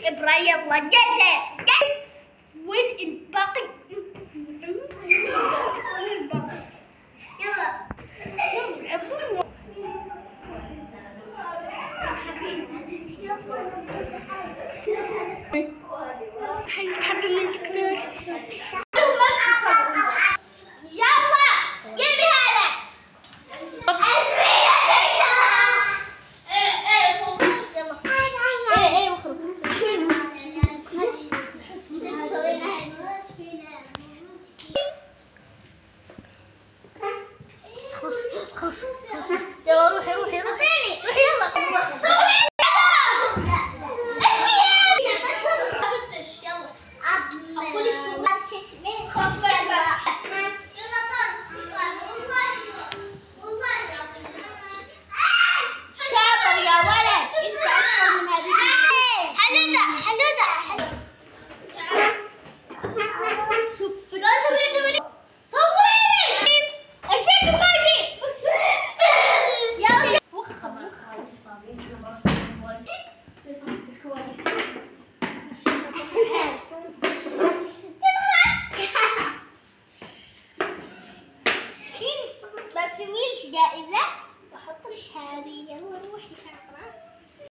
ابراهيم يلا جاهزة. وين الباقي؟ يلا حنتحدى من الدكتور. خلاص يلا روحي روحي روحي يلا خلاص شاطر يا ولد، انت اشطر من هذه. حلودة شوف ما تسويلش جائزة.